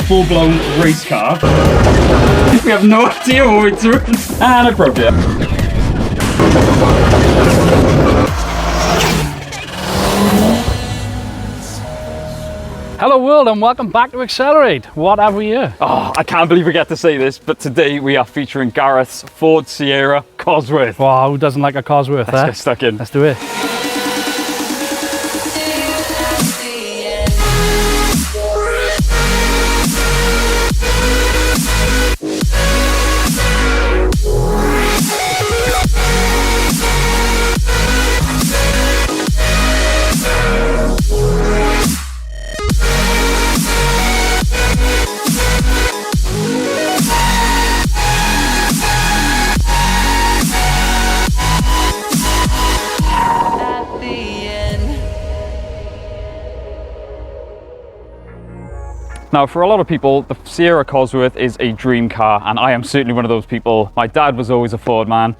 full-blown race car. We have no idea what we're doing. And I broke it. Hello world and welcome back to Accelerate. What have we here? Oh, I can't believe we get to say this, but today we are featuring Gareth's Ford Sierra Cosworth. Wow, who doesn't like a Cosworth? Let's get stuck in. Let's do it. Now, for a lot of people, the Sierra Cosworth is a dream car, and I am certainly one of those people. My dad was always a Ford man,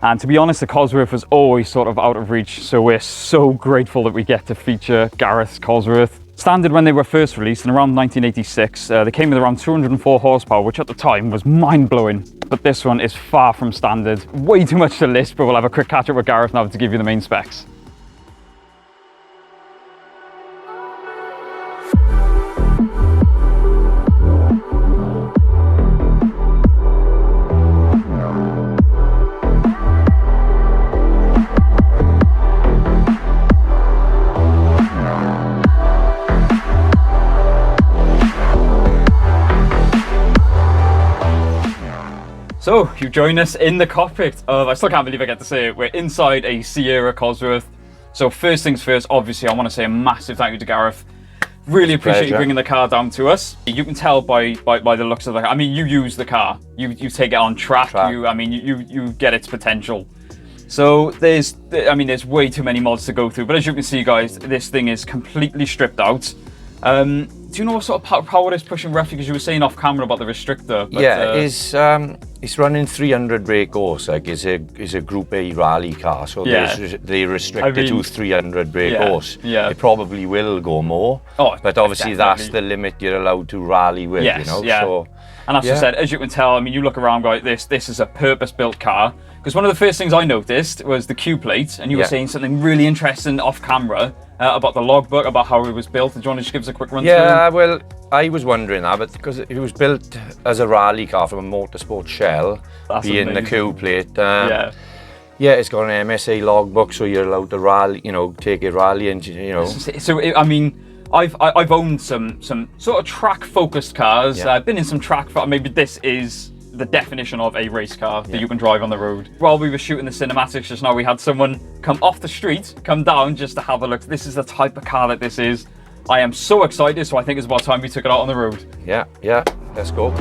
and to be honest, the Cosworth was always sort of out of reach, so we're so grateful that we get to feature Gareth's Cosworth. Standard when they were first released in around 1986, they came with around 204 horsepower, which at the time was mind-blowing. But this one is far from standard. Way too much to list, but we'll have a quick catch-up with Gareth now to give you the main specs. So, you join us in the cockpit of, I still can't believe I get to say it, we're inside a Sierra Cosworth. So first things first, obviously I want to say a massive thank you to Gareth. Really appreciate you bringing the car down to us. You can tell by the looks of the car, I mean, you use the car, you take it on track. You get its potential. So there's way too many mods to go through, but as you can see guys, this thing is completely stripped out. Do you know what sort of power it's pushing roughly? Because you were saying off camera about the restrictor. But, yeah, it's running 300 brake horse. Like it's a Group A rally car, so they restrict it to 300 brake horse. Yeah, it probably will go more. Oh, but obviously that's the limit you're allowed to rally with. Yes, you know. Yeah. So, and as I said, as you can tell, I mean, you look around, guys. This is a purpose-built car. Because one of the first things I noticed was the Q plate, and you were saying something really interesting off camera. About the logbook, about how it was built. Do you want to just give us a quick run through? Yeah, well, I was wondering that, but because it was built as a rally car from a motorsport shell, being the Q plate. Yeah, it's got an MSA logbook, so you're allowed to rally, take it rally, and So I mean, I've owned some sort of track-focused cars. I've been in some track. Maybe this is the definition of a race car that you can drive on the road. While we were shooting the cinematics just now, we had someone come off the street, come down just to have a look. This is the type of car that this is. I am so excited, so I think it's about time we took it out on the road. Yeah, let's go.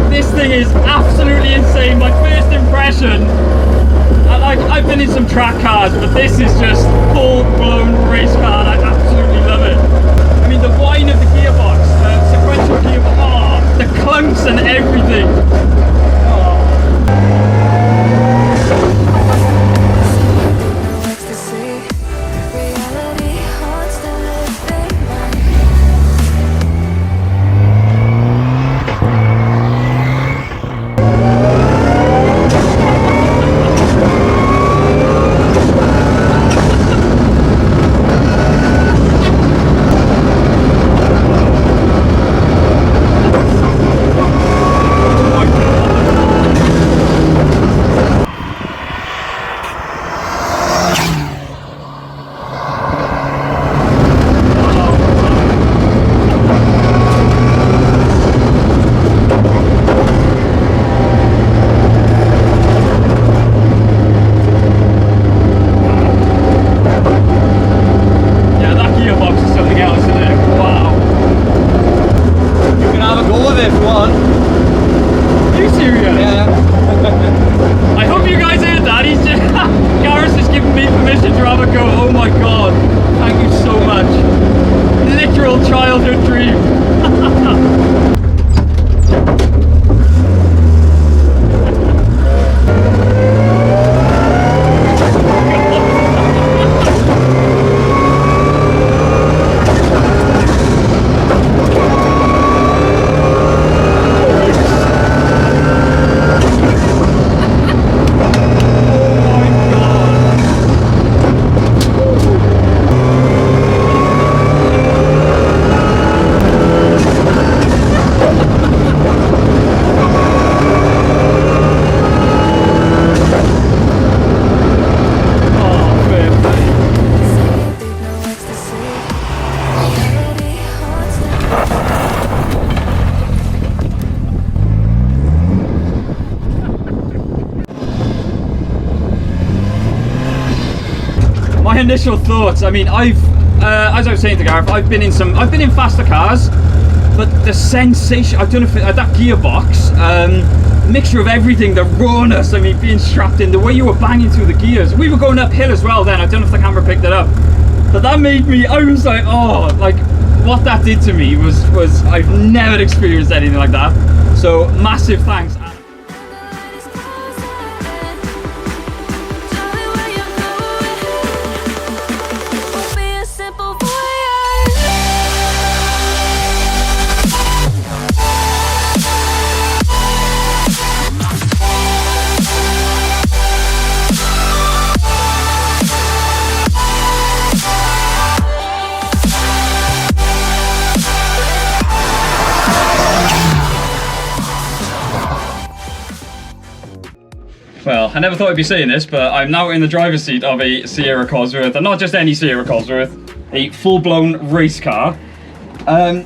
This thing is absolutely insane. My first impression, I've been in some track cars, but this is just full-blown race car, and I absolutely love it. I mean, the whine of the gearbox, sequential gearbox, the clunks and everything. my initial thoughts. I mean, as I was saying to Gareth, I've been in faster cars, but the sensation, I don't know if that gearbox, mixture of everything, the rawness, I mean, being strapped in, the way you were banging through the gears. We were going uphill as well then, I don't know if the camera picked it up, but that made me, I was like, oh, like, what that did to me was I've never experienced anything like that. So, massive thanks. Well, I never thought I'd be saying this, but I'm now in the driver's seat of a Sierra Cosworth, and not just any Sierra Cosworth, a full-blown race car. I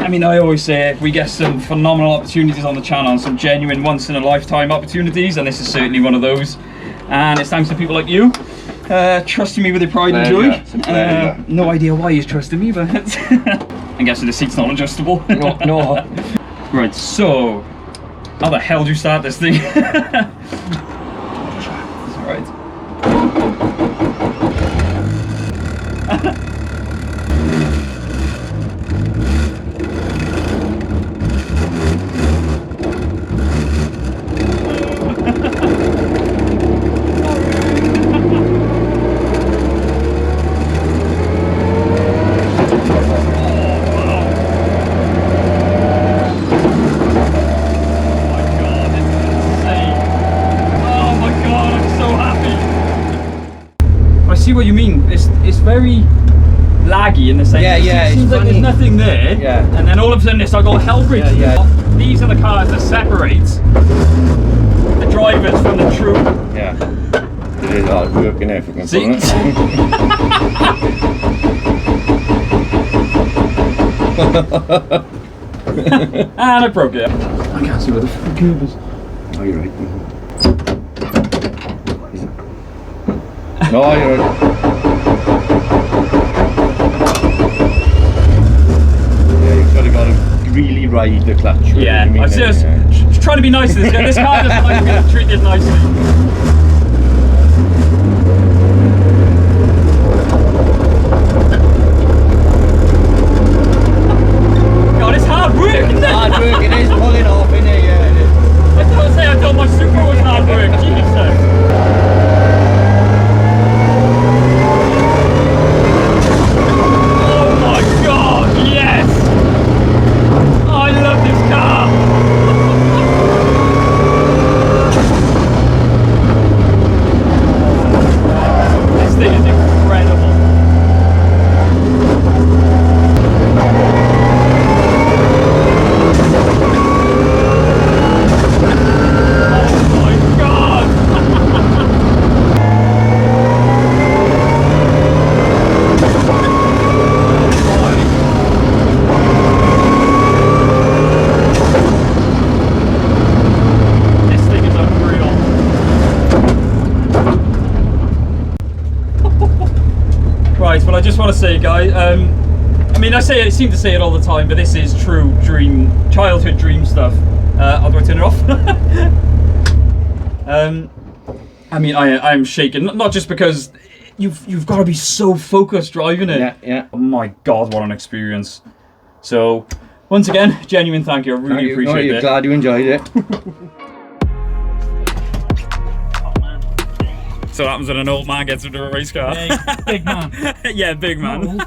mean, I always say we get some phenomenal opportunities on the channel, and some genuine once-in-a-lifetime opportunities, and this is certainly one of those. And it's thanks to people like you, trusting me with your pride and joy. No idea why he's trusting me, but I'm guessing the seat's not adjustable. No. Right, so how the hell do you start this thing? Right. See what you mean. It's very laggy in the sense. Yeah, it seems like there's nothing there. Yeah. And then all of a sudden it's like all hell breaking. Yeah. These are the cars that separate the drivers from the true. Yeah. It is hard work, innit, if we can See? And I broke it. I can't see where the curve is. Oh, you're right. No, you're right. Yeah, you've got to really ride the clutch. Yeah, I was just trying to be nice to this guy. This car doesn't like being treated nicely. God, it's hard work, isn't it? Hard work, it is pulling off, isn't it? Yeah, it is. I thought I'd say I thought my Supra was hard work. Jesus. Well, I just want to say, guys, I mean, I seem to say it all the time, but this is true childhood dream stuff. How do I turn it off? I mean, I'm shaking, not just because you've got to be so focused driving it. Yeah. Oh my God, what an experience. So, once again, genuine thank you. I really appreciate it. Glad you enjoyed it. So that happens when an old man gets into a race car. Yeah, big man. Yeah, big man.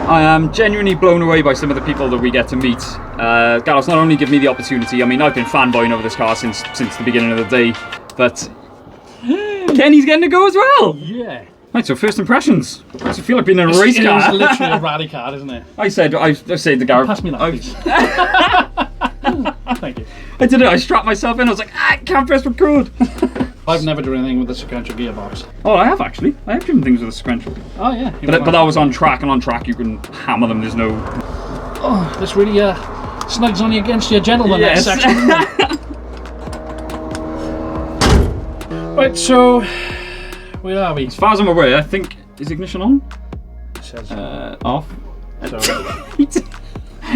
I am genuinely blown away by some of the people that we get to meet. Gareth's not only given me the opportunity, I mean, I've been fanboying over this car since the beginning of the day, but Kenny's getting to go as well. Yeah. Right, so first impressions. I feel like being in a race car. It's literally a rally car, isn't it? I said to Gareth, pass me that, please. Thank you. I did it. I strapped myself in. I was like, I can't press record. I've never done anything with a sequential gearbox. Oh, I have actually. I have driven things with a sequential. Oh yeah. But that was on track, and on track you can hammer them. There's no. Oh, this really snugs on you against your gentleman. Yes. That section. Right, so Where are we? As far as I'm aware, I think, is ignition on? It says off. so.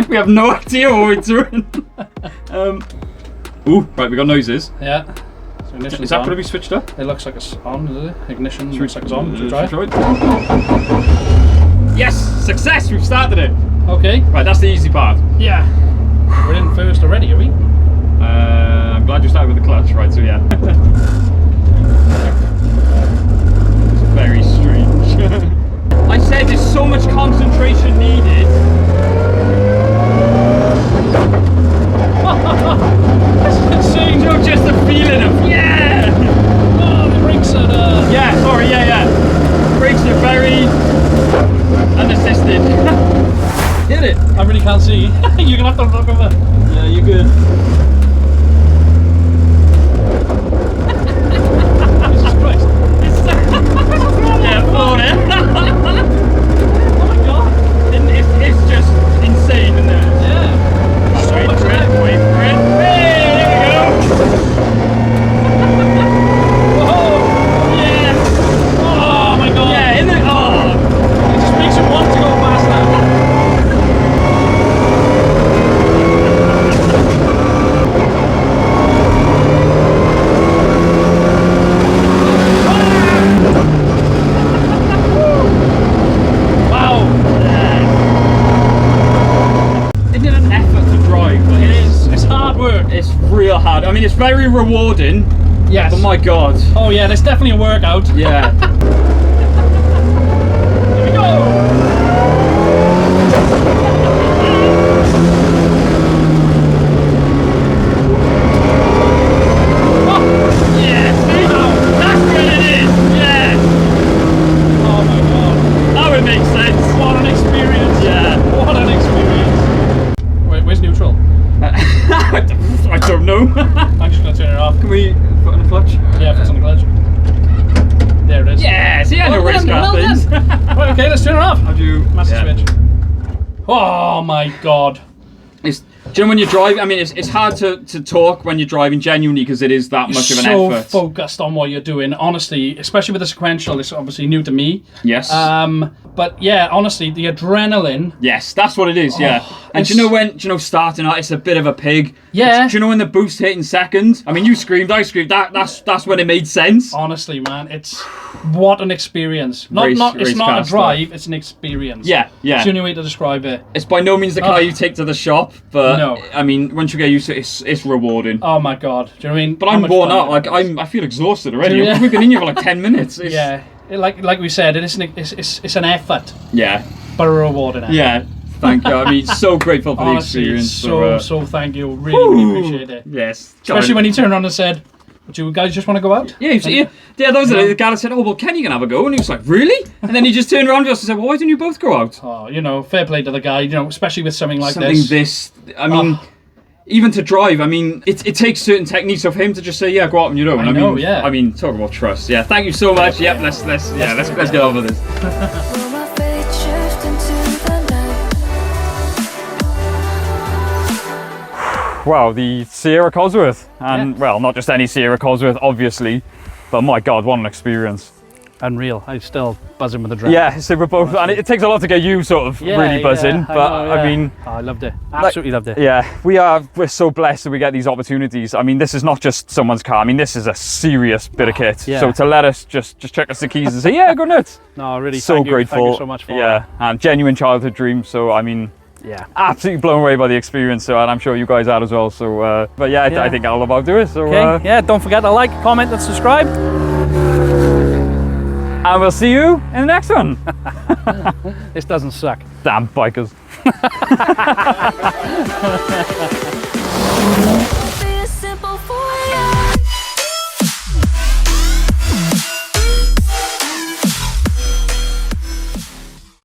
We have no idea what we're doing. Ooh, right, we got noises. Yeah. So Is that going to be switched up? It looks like it's on, is it? Ignition looks like it's on. Should we try it? Yes! Success! We've started it! Okay. Right, that's the easy part. Yeah. We're in first already, are we? I'm glad you started with the clutch, right, so yeah. It's very strange. I said there's so much concentration needed. This is insane. You know, just the feeling of, yeah! Oh, the brakes are... Yeah, sorry, yeah. Brakes are very unassisted. Hit it! I really can't see. You're gonna have to look over. Yeah, you're good. Jesus Christ. Yeah, flown it. Oh my god. It's just insane, isn't it? Yeah. So Wait much for it, time. wait for it. Hey, here we go! Whoa. Yeah! Oh my god. Yeah, isn't it? Oh! It just makes you want to go faster. Wow. Isn't it an effort to drive? Like, It is. It's hard work. It's real hard. I mean, it's very rewarding, Yes. but my god. Oh yeah, there's definitely a workout. Yeah. Here we go. Yeah, see? That's what it is! Yeah! Oh my god. That would make sense. What an experience. Yeah. What an experience. Wait, where's neutral? I don't know. I'm just gonna turn it off. Can we put on the clutch? Yeah, if it's on the clutch. There it is. Yeah, see, I know race car things. Right, okay, let's turn it off. How do you... Master yeah. switch. Oh my god. Do you know when you drive? I mean, it's hard to talk when you're driving genuinely because it is that much of an so effort. focused on what you're doing, honestly, especially with the sequential. It's obviously new to me. Yes. But yeah, honestly, the adrenaline. Yes, that's what it is. Yeah. And do you know when? Do you know starting out? It's a bit of a pig. Yeah. Do you know when the boost hit in second? I mean, you screamed, I screamed. That's when it made sense. Honestly, man, it's what an experience. Race It's not car a drive. It's an experience. Yeah, yeah. It's the only way to describe it. It's by no means the car you take to the shop, but No. I mean, once you get used to it, it's rewarding. Oh my god. Do you know what I mean? But How I'm much worn fun out. it Like is. I feel exhausted already. Yeah. We've been in here for like 10 minutes. It's, Yeah. Like we said, it's an effort, Yeah. but a rewarding effort. Yeah. Thank you. I mean, so grateful for Honestly, the experience. so thank you. Really appreciate it. Yes. Especially when he turned around and said, "Do you guys just want to go out?" Yeah, that was it. The guy said, "Oh well, Ken, you can have a go," and he was like, "Really?" And then he just turned around to us and said, "Well, why don't you both go out?" Oh, fair play to the guy. Especially with something like Something this. I mean, even to drive. I mean, it takes certain techniques of him to just say, "Yeah, go out on your own." I know, yeah. I mean, talk about trust. Yeah, thank you so much. Yep, let's get on with this. Wow, the Sierra Cosworth, and well, not just any Sierra Cosworth, obviously, but my God, what an experience! Unreal. I'm still buzzing with the drive. Yeah, so we're both, and it takes a lot to get you sort of really buzzing, but I mean, I loved it. Absolutely loved it. Yeah, we're so blessed that we get these opportunities. I mean, this is not just someone's car. I mean, this is a serious bit of kit. Yeah. So to let us just check us the keys and say, yeah, go nuts. No, really. So grateful. Thank you so much for yeah, and genuine childhood dream. So I mean. Yeah, absolutely blown away by the experience, so, and I'm sure you guys are as well. So, but yeah, I think I'll about do it. So, okay. Yeah, don't forget to like, comment, and subscribe. And we'll see you in the next one. This doesn't suck. Damn bikers.